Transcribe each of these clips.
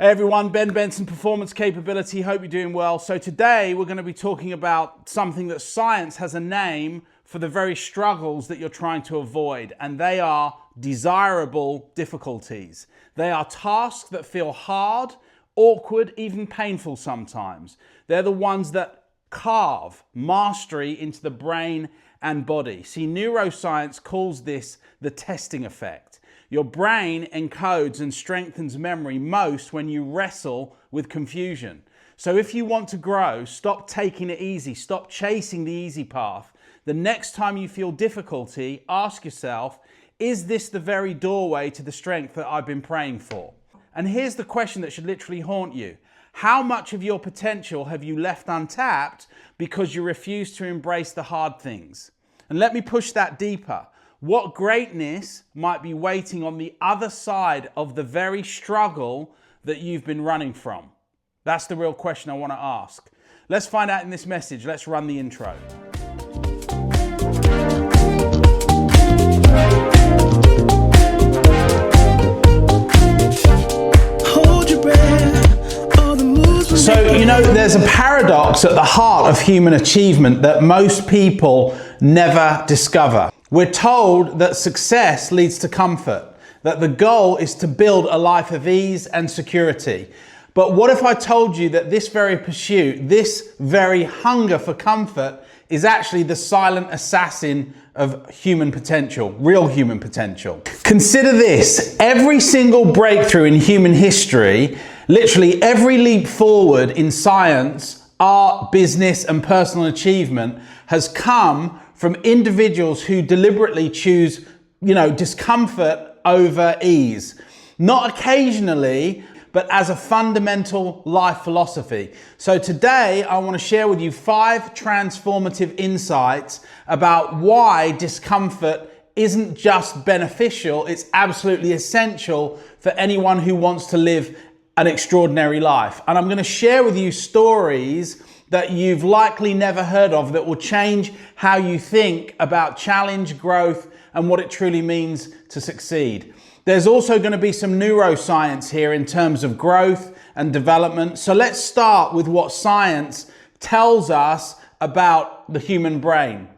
Hey everyone, Benson, Performance Capability. Hope you're doing well. So today we're going to be talking about something that science has a name for the very struggles that you're trying to avoid, and they are desirable difficulties. They are tasks that feel hard, awkward, even painful sometimes. They're the ones that carve mastery into the brain and body. See, neuroscience calls this the testing effect. Your brain encodes and strengthens memory most when you wrestle with confusion. So if you want to grow, stop taking it easy, stop chasing the easy path. The next time you feel difficulty, ask yourself, is this the very doorway to the strength that I've been praying for? And here's the question that should literally haunt you. How much of your potential have you left untapped because you refuse to embrace the hard things? And let me push that deeper. What greatness might be waiting on the other side of the very struggle that you've been running from? That's the real question I want to ask. Let's find out in this message. Let's run the intro. So, there's a paradox at the heart of human achievement that most people never discover. We're told that success leads to comfort, that the goal is to build a life of ease and security. But what if I told you that this very pursuit, this very hunger for comfort, is actually the silent assassin of human potential, real human potential? Consider this: every single breakthrough in human history, literally every leap forward in science, art, business, and personal achievement has come from individuals who deliberately choose, discomfort over ease. Not occasionally, but as a fundamental life philosophy. So today, I want to share with you 5 transformative insights about why discomfort isn't just beneficial, it's absolutely essential for anyone who wants to live an extraordinary life. And I'm going to share with you stories that you've likely never heard of that will change how you think about challenge, growth, and what it truly means to succeed. There's also going to be some neuroscience here in terms of growth and development. So let's start with what science tells us about the human brain.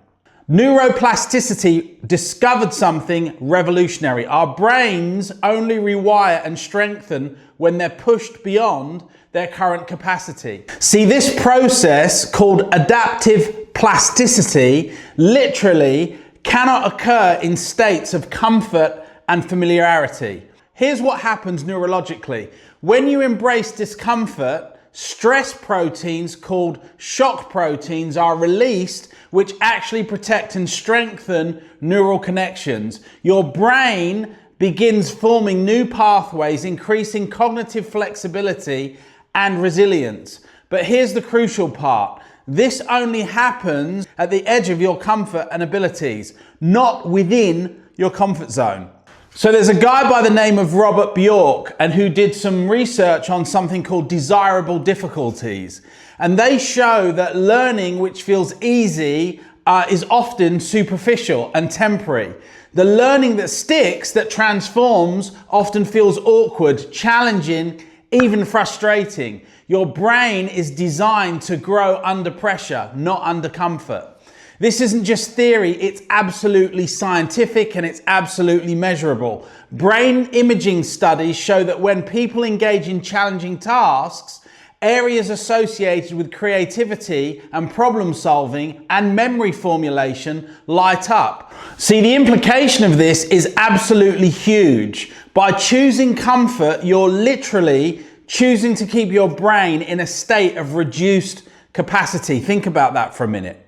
Neuroplasticity discovered something revolutionary. Our brains only rewire and strengthen when they're pushed beyond their current capacity. See, this process called adaptive plasticity literally cannot occur in states of comfort and familiarity. Here's what happens neurologically. When you embrace discomfort, stress proteins called shock proteins are released, which actually protect and strengthen neural connections. Your brain begins forming new pathways, increasing cognitive flexibility and resilience. But here's the crucial part. This only happens at the edge of your comfort and abilities, not within your comfort zone. So there's a guy by the name of Robert Bjork and who did some research on something called desirable difficulties. And they show that learning which feels easy is often superficial and temporary. The learning that sticks, that transforms, often feels awkward, challenging, even frustrating. Your brain is designed to grow under pressure, not under comfort. This isn't just theory, it's absolutely scientific and it's absolutely measurable. Brain imaging studies show that when people engage in challenging tasks, areas associated with creativity and problem solving and memory formulation light up. See, the implication of this is absolutely huge. By choosing comfort, you're literally choosing to keep your brain in a state of reduced capacity. Think about that for a minute.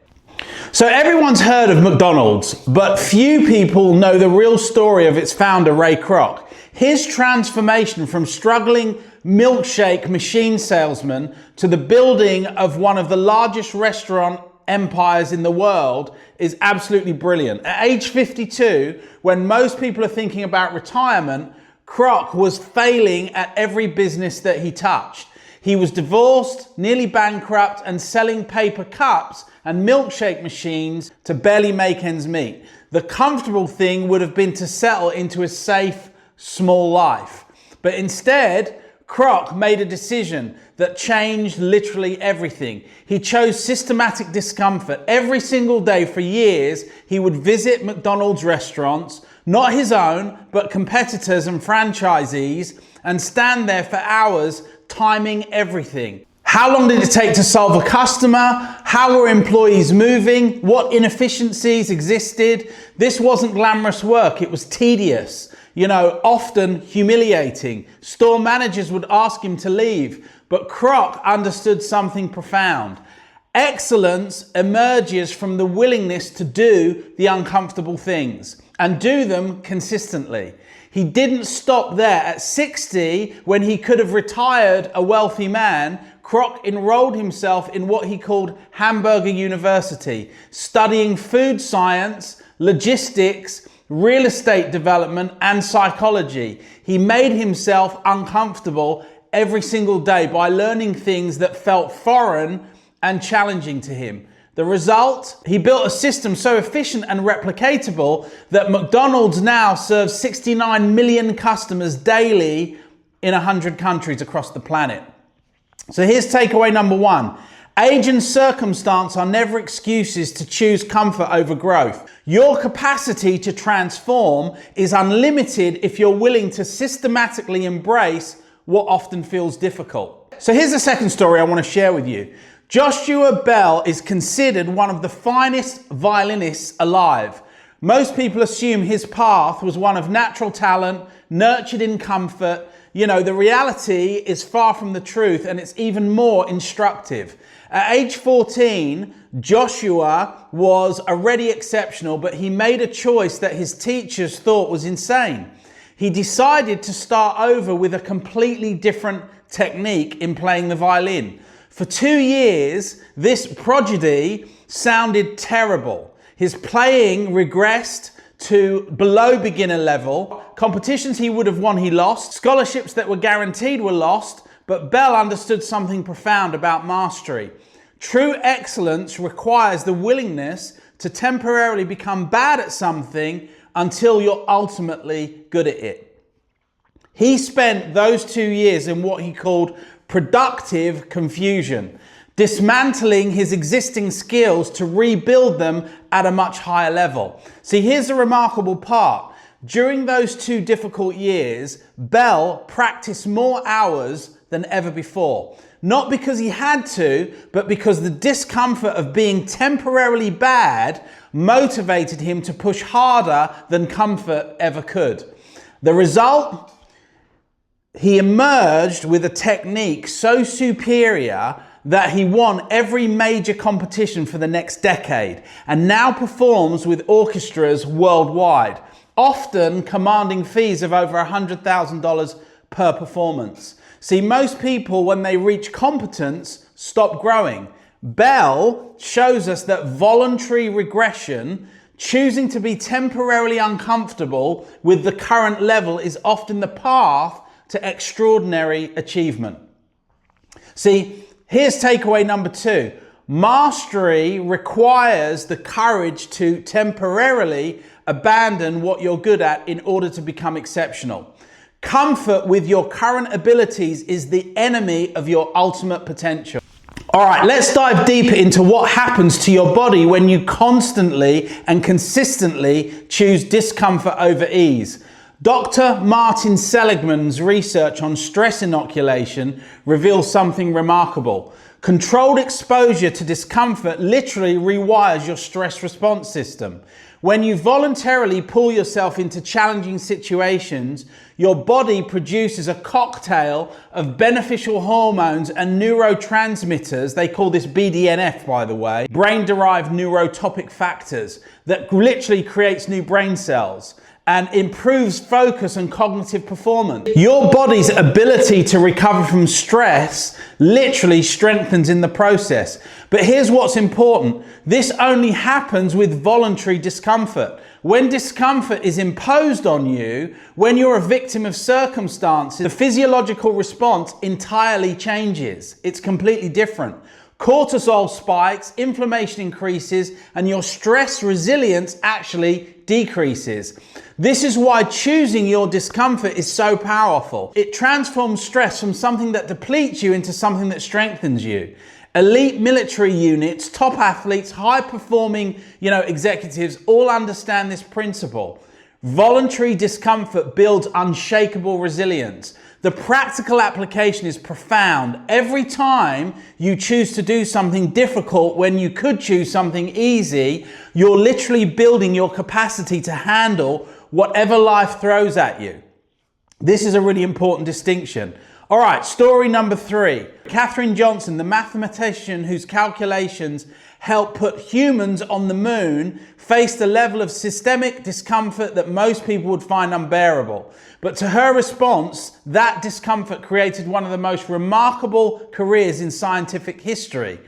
So everyone's heard of McDonald's, but few people know the real story of its founder, Ray Kroc. His transformation from struggling milkshake machine salesman to the building of one of the largest restaurant empires in the world is absolutely brilliant. At age 52, when most people are thinking about retirement, Kroc was failing at every business that he touched. He was divorced, nearly bankrupt, and selling paper cups and milkshake machines to barely make ends meet. The comfortable thing would have been to settle into a safe, small life. But instead, Kroc made a decision that changed literally everything. He chose systematic discomfort. Every single day for years, he would visit McDonald's restaurants, not his own, but competitors and franchisees, and stand there for hours, timing everything. How long did it take to solve a customer? How were employees moving? What inefficiencies existed? This wasn't glamorous work, it was tedious. Often humiliating. Store managers would ask him to leave, but Kroc understood something profound. Excellence emerges from the willingness to do the uncomfortable things and do them consistently. He didn't stop there. At 60, when he could have retired a wealthy man, Kroc enrolled himself in what he called Hamburger University, studying food science, logistics, real estate development, and psychology. He made himself uncomfortable every single day by learning things that felt foreign and challenging to him. The result? He built a system so efficient and replicatable that McDonald's now serves 69 million customers daily in 100 countries across the planet. So here's takeaway number one. Age and circumstance are never excuses to choose comfort over growth. Your capacity to transform is unlimited if you're willing to systematically embrace what often feels difficult. So here's the second story I want to share with you. Joshua Bell is considered one of the finest violinists alive. Most people assume his path was one of natural talent, nurtured in comfort. The reality is far from the truth, and it's even more instructive. At age 14, Joshua was already exceptional, but he made a choice that his teachers thought was insane. He decided to start over with a completely different technique in playing the violin. For 2 years, this prodigy sounded terrible. His playing regressed to below beginner level. Competitions he would have won, he lost. Scholarships that were guaranteed were lost. But Bell understood something profound about mastery. True excellence requires the willingness to temporarily become bad at something until you're ultimately good at it. He spent those 2 years in what he called productive confusion, dismantling his existing skills to rebuild them at a much higher level. See, here's the remarkable part. During those 2 difficult years, Bell practiced more hours than ever before. Not because he had to, but because the discomfort of being temporarily bad motivated him to push harder than comfort ever could. The result? He emerged with a technique so superior that he won every major competition for the next decade and now performs with orchestras worldwide, often commanding fees of over $100,000 per performance. See, most people, when they reach competence, stop growing. Bell shows us that voluntary regression, choosing to be temporarily uncomfortable with the current level, is often the path to extraordinary achievement. See, here's takeaway number 2. Mastery requires the courage to temporarily abandon what you're good at in order to become exceptional. Comfort with your current abilities is the enemy of your ultimate potential. All right, let's dive deeper into what happens to your body when you constantly and consistently choose discomfort over ease. Dr. Martin Seligman's research on stress inoculation reveals something remarkable. Controlled exposure to discomfort literally rewires your stress response system. When you voluntarily pull yourself into challenging situations, your body produces a cocktail of beneficial hormones and neurotransmitters. They call this BDNF, by the way, brain-derived neurotopic factors, that literally creates new brain cells and improves focus and cognitive performance. Your body's ability to recover from stress literally strengthens in the process. But here's what's important. This only happens with voluntary discomfort. When discomfort is imposed on you, when you're a victim of circumstances, the physiological response entirely changes. It's completely different. Cortisol spikes, inflammation increases, and your stress resilience actually decreases. This is why choosing your discomfort is so powerful. It transforms stress from something that depletes you into something that strengthens you. Elite military units, top athletes, high-performing, executives all understand this principle. Voluntary discomfort builds unshakable resilience. The practical application is profound. Every time you choose to do something difficult when you could choose something easy, you're literally building your capacity to handle whatever life throws at you. This is a really important distinction. All right, story number 3. Katherine Johnson, the mathematician whose calculations helped put humans on the moon, faced a level of systemic discomfort that most people would find unbearable. But to her response, that discomfort created one of the most remarkable careers in scientific history.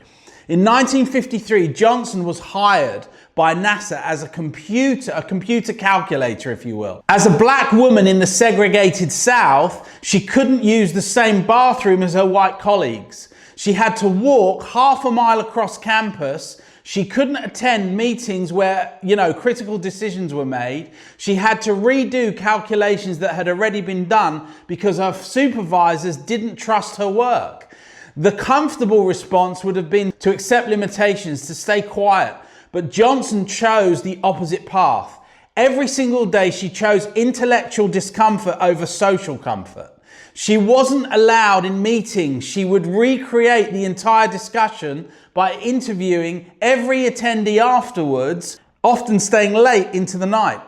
In 1953, Johnson was hired by NASA as a computer calculator, if you will. As a black woman in the segregated South, she couldn't use the same bathroom as her white colleagues. She had to walk half a mile across campus. She couldn't attend meetings where, critical decisions were made. She had to redo calculations that had already been done because her supervisors didn't trust her work. The comfortable response would have been to accept limitations, to stay quiet. But Johnson chose the opposite path. Every single day she chose intellectual discomfort over social comfort. She wasn't allowed in meetings. She would recreate the entire discussion by interviewing every attendee afterwards, often staying late into the night.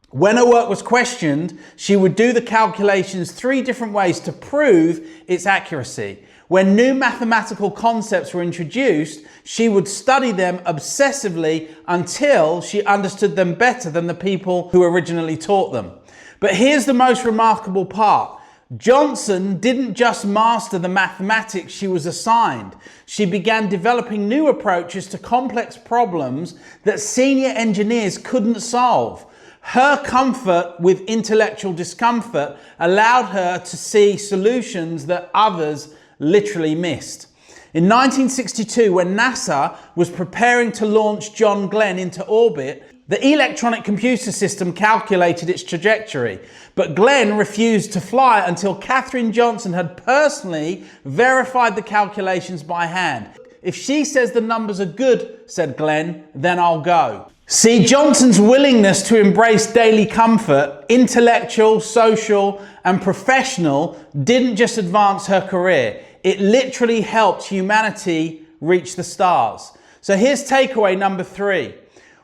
When her work was questioned, she would do the calculations 3 different ways to prove its accuracy. When new mathematical concepts were introduced, she would study them obsessively until she understood them better than the people who originally taught them. But here's the most remarkable part. Johnson didn't just master the mathematics she was assigned. She began developing new approaches to complex problems that senior engineers couldn't solve. Her comfort with intellectual discomfort allowed her to see solutions that others literally missed. In 1962, when NASA was preparing to launch John Glenn into orbit, the electronic computer system calculated its trajectory, but Glenn refused to fly until Katherine Johnson had personally verified the calculations by hand. "If she says the numbers are good," said Glenn, "then I'll go." See, Johnson's willingness to embrace daily comfort, intellectual, social, and professional, didn't just advance her career. It literally helped humanity reach the stars. So here's takeaway number 3.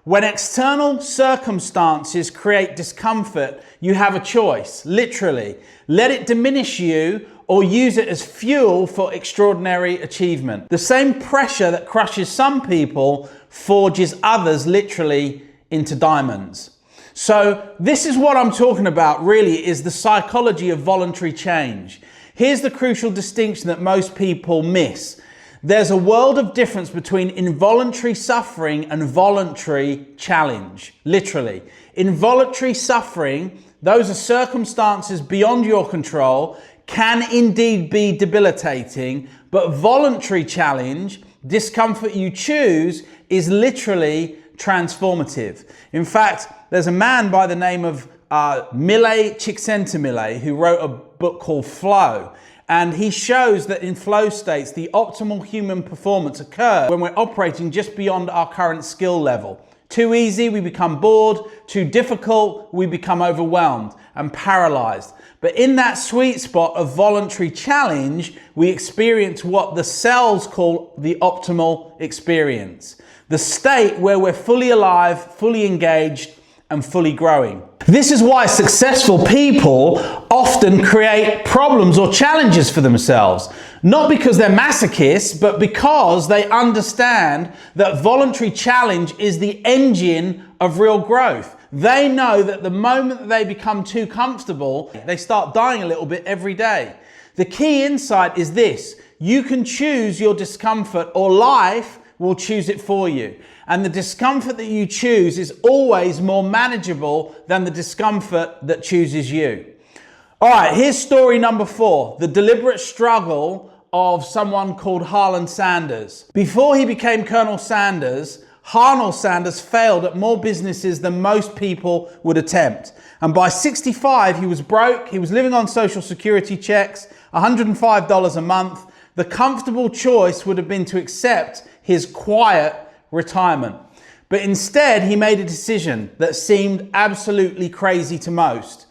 When external circumstances create discomfort, you have a choice, literally. Let it diminish you or use it as fuel for extraordinary achievement. The same pressure that crushes some people forges others literally into diamonds. So this is what I'm talking about really, is the psychology of voluntary change. Here's the crucial distinction that most people miss. There's a world of difference between involuntary suffering and voluntary challenge, literally. Involuntary suffering, those are circumstances beyond your control, can indeed be debilitating, but voluntary challenge, discomfort you choose, is literally transformative. In fact, there's a man by the name of Mille Csikszentmihalyi who wrote a book called Flow. And he shows that in flow states, the optimal human performance occurs when we're operating just beyond our current skill level. Too easy, we become bored. Too difficult, we become overwhelmed and paralyzed. But in that sweet spot of voluntary challenge, we experience what the cells call the optimal experience. The state where we're fully alive, fully engaged, and fully growing. This is why successful people often create problems or challenges for themselves. Not because they're masochists, but because they understand that voluntary challenge is the engine of real growth. They know that the moment that they become too comfortable, they start dying a little bit every day. The key insight is this: you can choose your discomfort, or life will choose it for you. And the discomfort that you choose is always more manageable than the discomfort that chooses you. All right, here's story number 4, the deliberate struggle of someone called Harlan Sanders. Before he became Colonel Sanders, Harlan Sanders failed at more businesses than most people would attempt. And by 65, he was broke. He was living on Social Security checks, $105 a month. The comfortable choice would have been to accept his quiet retirement. But instead, he made a decision that seemed absolutely crazy to most.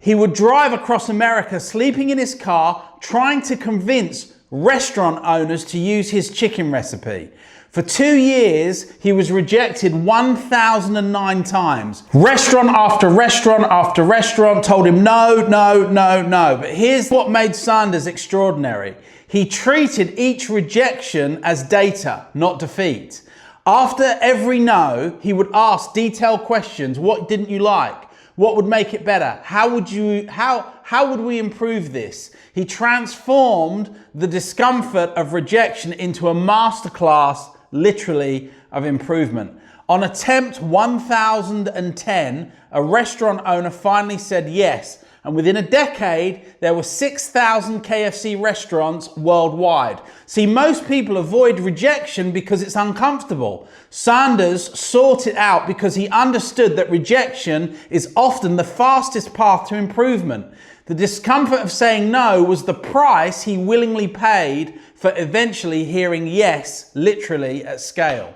He would drive across America, sleeping in his car, trying to convince restaurant owners to use his chicken recipe. For 2 years, he was rejected 1,009 times. Restaurant after restaurant after restaurant told him no, no, no, no. But here's what made Sanders extraordinary. He treated each rejection as data, not defeat. After every no, he would ask detailed questions. What didn't you like? What would make it better? How would we improve this? He transformed the discomfort of rejection into a masterclass, literally, of improvement. On attempt 1010, a restaurant owner finally said yes. And within a decade, there were 6,000 KFC restaurants worldwide. See, most people avoid rejection because it's uncomfortable. Sanders sought it out because he understood that rejection is often the fastest path to improvement. The discomfort of saying no was the price he willingly paid for eventually hearing yes, literally at scale.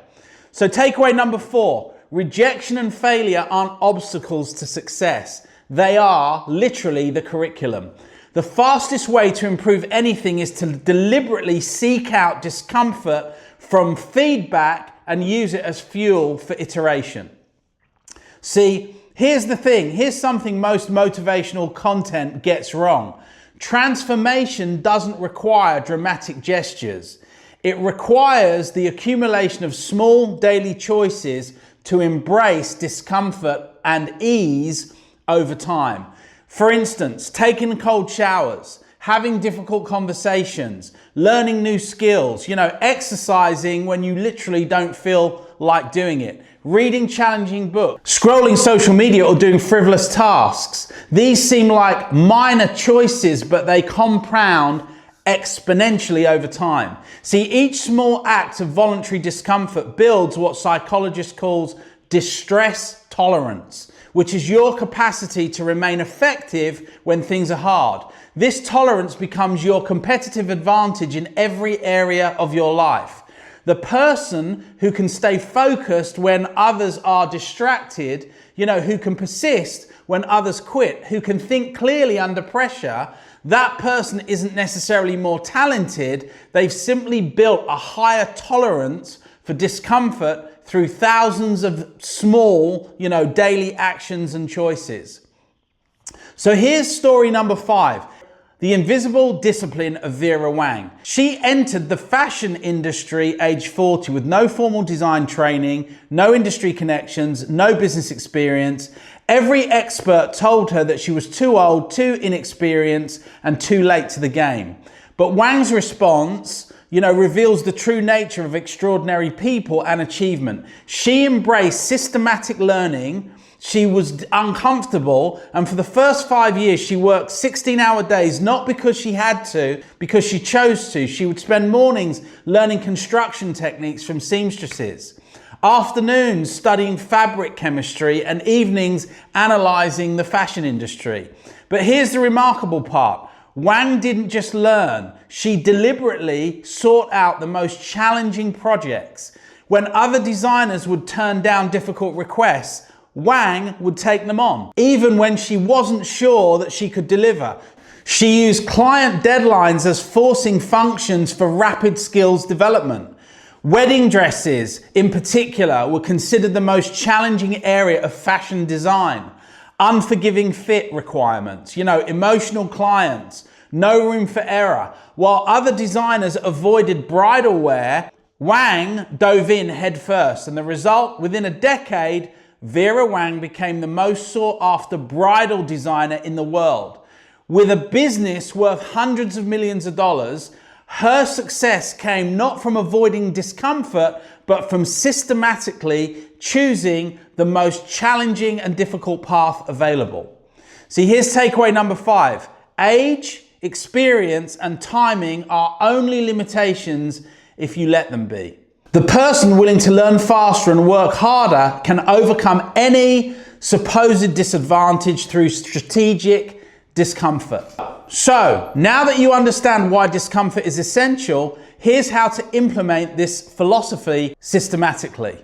So takeaway number 4, rejection and failure aren't obstacles to success. They are literally the curriculum. The fastest way to improve anything is to deliberately seek out discomfort from feedback and use it as fuel for iteration. See, here's the thing. Here's something most motivational content gets wrong. Transformation doesn't require dramatic gestures. It requires the accumulation of small daily choices to embrace discomfort and ease over time. For instance, taking cold showers, having difficult conversations, learning new skills, exercising when you literally don't feel like doing it, reading challenging books, scrolling social media or doing frivolous tasks. These seem like minor choices, but they compound exponentially over time. See, each small act of voluntary discomfort builds what psychologists call distress tolerance, which is your capacity to remain effective when things are hard. This tolerance becomes your competitive advantage in every area of your life. The person who can stay focused when others are distracted, who can persist when others quit, who can think clearly under pressure, that person isn't necessarily more talented. They've simply built a higher tolerance for discomfort through thousands of small, daily actions and choices. So here's story number 5, the invisible discipline of Vera Wang. She entered the fashion industry age 40 with no formal design training, no industry connections, no business experience. Every expert told her that she was too old, too inexperienced, and too late to the game. But Wang's response reveals the true nature of extraordinary people and achievement. She embraced systematic learning. She was uncomfortable, and for the first 5 years, she worked 16-hour days, not because she had to, because she chose to. She would spend mornings learning construction techniques from seamstresses, afternoons studying fabric chemistry, and evenings analyzing the fashion industry. But here's the remarkable part. Wang didn't just learn, she deliberately sought out the most challenging projects. When other designers would turn down difficult requests, Wang would take them on, even when she wasn't sure that she could deliver. She used client deadlines as forcing functions for rapid skills development. Wedding dresses, in particular, were considered the most challenging area of fashion design. Unforgiving fit requirements, emotional clients, no room for error. While other designers avoided bridal wear, Wang dove in head first, and the result, within a decade, Vera Wang became the most sought after bridal designer in the world. With a business worth hundreds of millions of dollars, her success came not from avoiding discomfort, but from systematically choosing the most challenging and difficult path available. See, here's takeaway number 5. Age experience, and timing are only limitations if you let them be. The person willing to learn faster and work harder can overcome any supposed disadvantage through strategic discomfort. So, now that you understand why discomfort is essential, here's how to implement this philosophy systematically.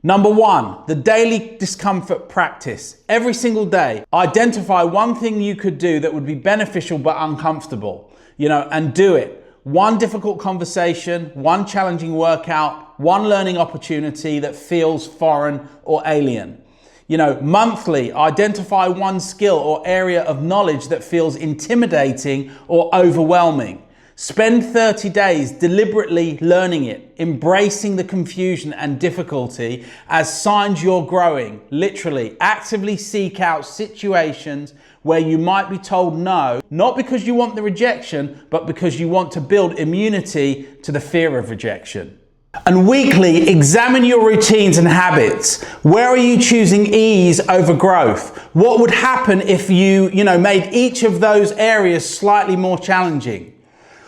Number one, the daily discomfort practice. Every single day, identify one thing you could do that would be beneficial but uncomfortable, and do it. One difficult conversation, one challenging workout, one learning opportunity that feels foreign or alien. Monthly, identify one skill or area of knowledge that feels intimidating or overwhelming. Spend 30 days deliberately learning it, embracing the confusion and difficulty as signs you're growing. Literally, actively seek out situations where you might be told no, not because you want the rejection, but because you want to build immunity to the fear of rejection. And weekly, examine your routines and habits. Where are you choosing ease over growth? What would happen if you, made each of those areas slightly more challenging?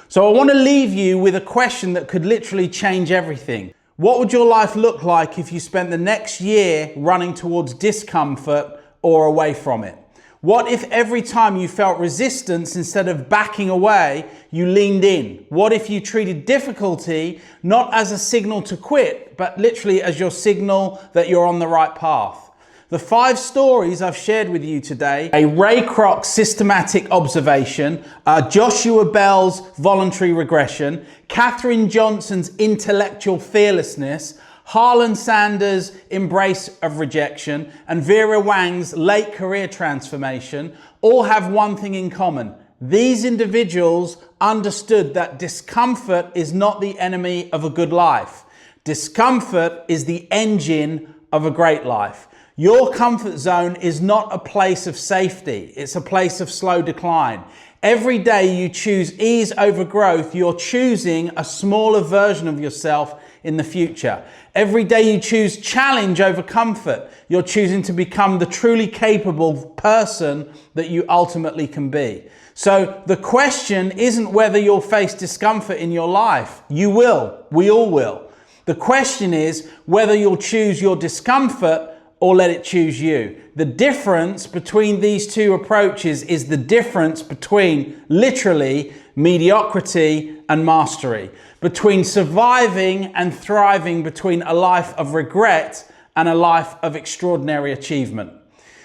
So I want to leave you with a question that could literally change everything. What would your life look like if you spent the next year running towards discomfort or away from it? What if every time you felt resistance, instead of backing away, you leaned in? What if you treated difficulty not as a signal to quit, but literally as your signal that you're on the right path? The 5 stories I've shared with you today, a Ray Kroc systematic observation, Joshua Bell's voluntary regression, Katherine Johnson's intellectual fearlessness, Harlan Sanders' embrace of rejection, and Vera Wang's late career transformation, all have one thing in common. These individuals understood that discomfort is not the enemy of a good life. Discomfort is the engine of a great life. Your comfort zone is not a place of safety. It's a place of slow decline. Every day you choose ease over growth, you're choosing a smaller version of yourself in the future. Every day you choose challenge over comfort, you're choosing to become the truly capable person that you ultimately can be. So the question isn't whether you'll face discomfort in your life. You will. We all will. The question is whether you'll choose your discomfort or let it choose you. The difference between these two approaches is the difference between literally mediocrity and mastery, between surviving and thriving, between a life of regret and a life of extraordinary achievement.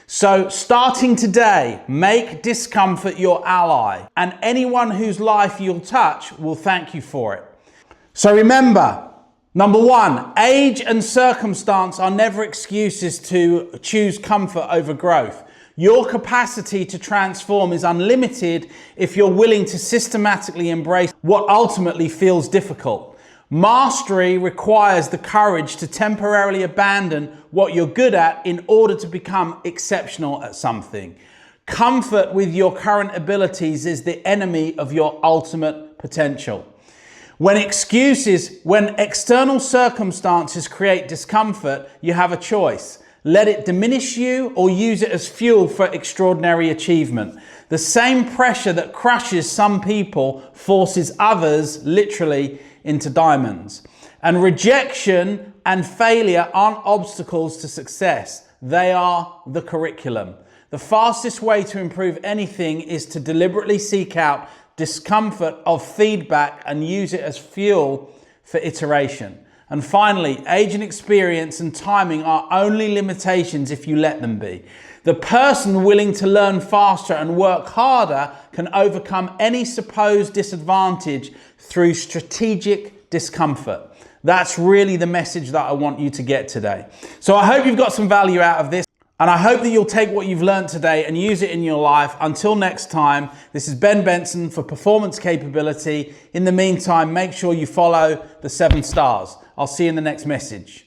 So starting today, make discomfort your ally, and anyone whose life you'll touch will thank you for it. So remember, number one, age and circumstance are never excuses to choose comfort over growth. Your capacity to transform is unlimited if you're willing to systematically embrace what ultimately feels difficult. Mastery requires the courage to temporarily abandon what you're good at in order to become exceptional at something. Comfort with your current abilities is the enemy of your ultimate potential. When external circumstances create discomfort, you have a choice. Let it diminish you or use it as fuel for extraordinary achievement. The same pressure that crushes some people forces others literally into diamonds. And rejection and failure aren't obstacles to success. They are the curriculum. The fastest way to improve anything is to deliberately seek out discomfort of feedback and use it as fuel for iteration. And finally, age and experience and timing are only limitations if you let them be. The person willing to learn faster and work harder can overcome any supposed disadvantage through strategic discomfort. That's really the message that I want you to get today. So I hope you've got some value out of this. And I hope that you'll take what you've learned today and use it in your life. Until next time, this is Benson for Performance Capability. In the meantime, make sure you follow the 7 stars. I'll see you in the next message.